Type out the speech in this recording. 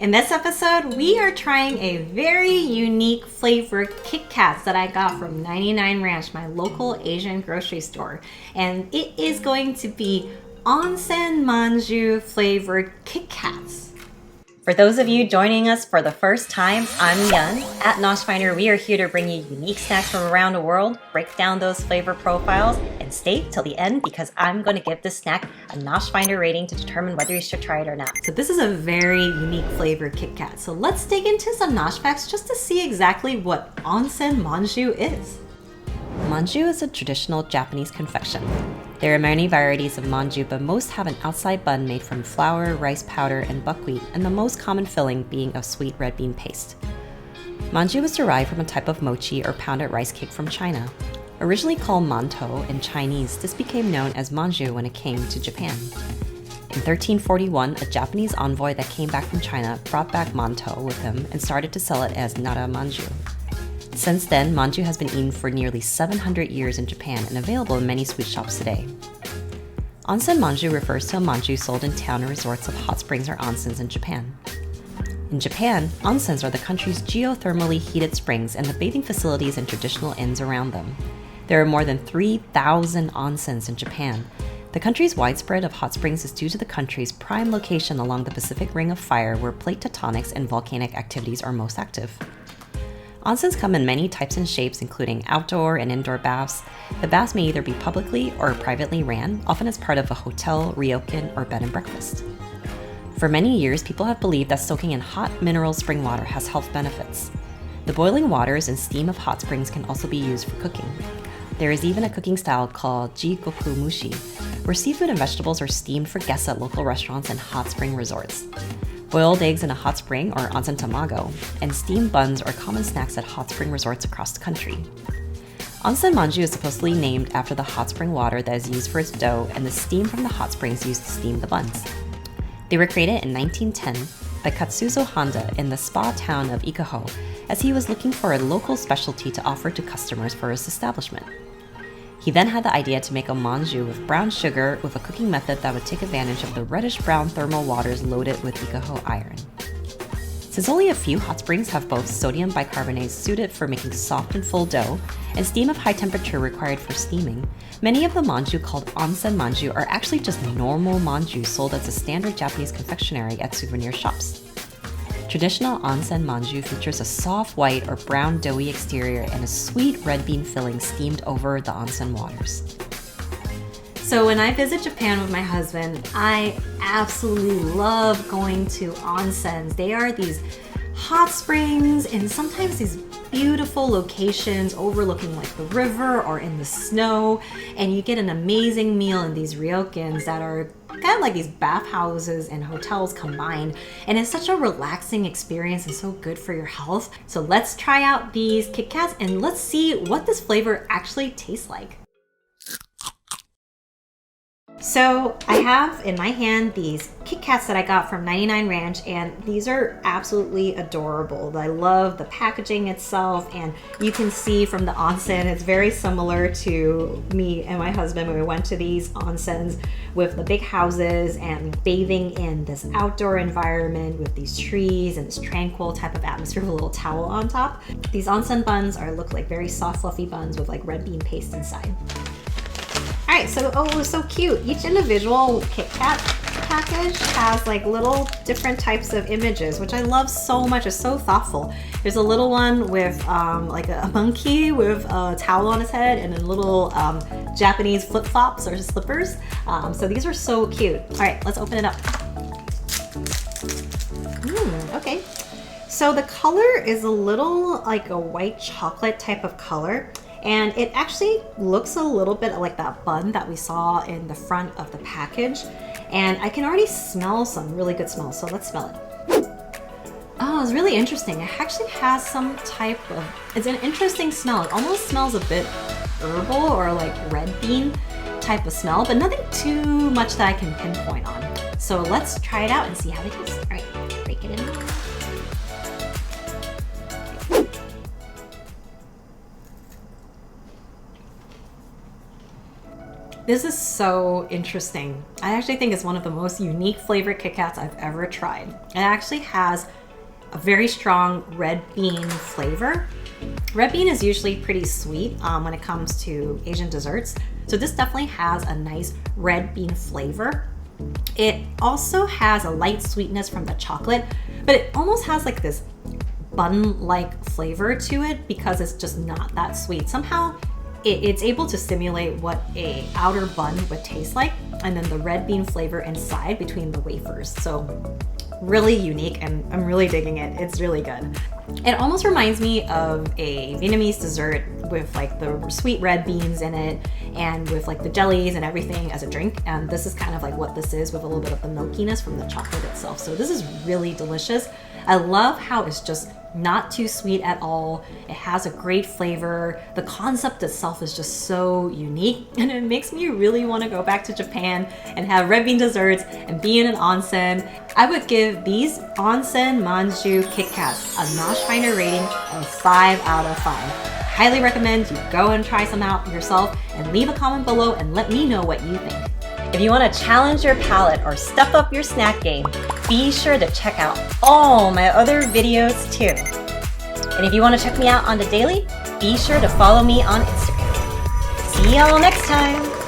In this episode, we are trying a very unique flavored Kit Kats that I got from 99 Ranch, my local Asian grocery store. And it is going to be Onsen Manju flavored Kit Kats. For those of you joining us for the first time, I'm Yun. At NoshFinder, we are here to bring you unique snacks from around the world, break down those flavor profiles, and stay till the end because I'm going to give this snack a NoshFinder rating to determine whether you should try it or not. So this is a very unique flavored Kit Kat. So let's dig into some Nosh facts just to see exactly what Onsen Manju is. Manju is a traditional Japanese confection. There are many varieties of manju, but most have an outside bun made from flour, rice powder, and buckwheat, and the most common filling being a sweet red bean paste. Manju is derived from a type of mochi or pounded rice cake from China. Originally called mantou in Chinese, this became known as manju when it came to Japan. In 1341, a Japanese envoy that came back from China brought back mantou with him and started to sell it as nara manju. Since then, manju has been eaten for nearly 700 years in Japan and available in many sweet shops today. Onsen manju refers to a manju sold in town or resorts of hot springs or onsens in Japan. In Japan, onsens are the country's geothermally heated springs and the bathing facilities and traditional inns around them. There are more than 3,000 onsens in Japan. The country's widespread of hot springs is due to the country's prime location along the Pacific Ring of Fire where plate tectonics and volcanic activities are most active. Onsens come in many types and shapes, including outdoor and indoor baths. The baths may either be publicly or privately ran, often as part of a hotel, ryokan, or bed and breakfast. For many years, people have believed that soaking in hot mineral spring water has health benefits. The boiling waters and steam of hot springs can also be used for cooking. There is even a cooking style called jigoku mushi, where seafood and vegetables are steamed for guests at local restaurants and hot spring resorts. Boiled eggs in a hot spring, or onsen tamago, and steamed buns are common snacks at hot spring resorts across the country. Onsen Manju is supposedly named after the hot spring water that is used for its dough and the steam from the hot springs used to steam the buns. They were created in 1910 by Katsuzo Handa in the spa town of Ikaho, as he was looking for a local specialty to offer to customers for his establishment. He then had the idea to make a manju with brown sugar with a cooking method that would take advantage of the reddish-brown thermal waters loaded with Ikaho iron. Since only a few hot springs have both sodium bicarbonate suited for making soft and full dough, and steam of high temperature required for steaming, many of the manju called onsen manju are actually just normal manju sold as a standard Japanese confectionery at souvenir shops. Traditional onsen manju features a soft white or brown doughy exterior and a sweet red bean filling steamed over the onsen waters. So when I visit Japan with my husband, I absolutely love going to onsens. They are these hot springs and sometimes these beautiful locations overlooking like the river or in the snow, and you get an amazing meal in these ryokans that are kind of like these bathhouses and hotels combined, and it's such a relaxing experience and so good for your health. So let's try out these Kit Kats and let's see what this flavor actually tastes like. So I have in my hand these Kit Kats that I got from 99 Ranch, and these are absolutely adorable. I love the packaging itself, and you can see from the onsen, it's very similar to me and my husband when we went to these onsens with the big houses and bathing in this outdoor environment with these trees and this tranquil type of atmosphere with a little towel on top. These onsen buns look like very soft, fluffy buns with like red bean paste inside. All right, so it was so cute. Each individual Kit Kat package has like little different types of images, which I love so much. It's so thoughtful. There's a little one with like a monkey with a towel on his head and then little Japanese flip-flops or slippers. So these are so cute. All right, let's open it up. Okay. So the color is a little like a white chocolate type of color. And it actually looks a little bit like that bun that we saw in the front of the package. And I can already smell some really good smells, so let's smell it. Oh, it's really interesting. It actually has some type of, it's an interesting smell. It almost smells a bit herbal or like red bean type of smell, but nothing too much that I can pinpoint on. So let's try it out and see how it tastes. All right, break it in. This is so interesting. I actually think it's one of the most unique flavored Kit Kats I've ever tried. It actually has a very strong red bean flavor. Red bean is usually pretty sweet when it comes to Asian desserts. So this definitely has a nice red bean flavor. It also has a light sweetness from the chocolate, but it almost has like this bun-like flavor to it because it's just not that sweet. Somehow it's able to simulate what a outer bun would taste like, and then the red bean flavor inside between the wafers. So really unique, and I'm really digging it. It's really good. It almost reminds me of a Vietnamese dessert with like the sweet red beans in it and with like the jellies and everything as a drink. And this is kind of like what this is, with a little bit of the milkiness from the chocolate itself. So this is really delicious. I love how it's just not too sweet at all. It has a great flavor. The concept itself is just so unique, and it makes me really want to go back to Japan and have red bean desserts and be in an onsen. I would give these Onsen Manju Kit Kats a NoshFinder rating of 5 out of 5. Highly recommend you go and try some out yourself, and leave a comment below and let me know what you think. If you want to challenge your palate or step up your snack game, be sure to check out all my other videos too. And if you want to check me out on the daily, be sure to follow me on Instagram. See y'all next time!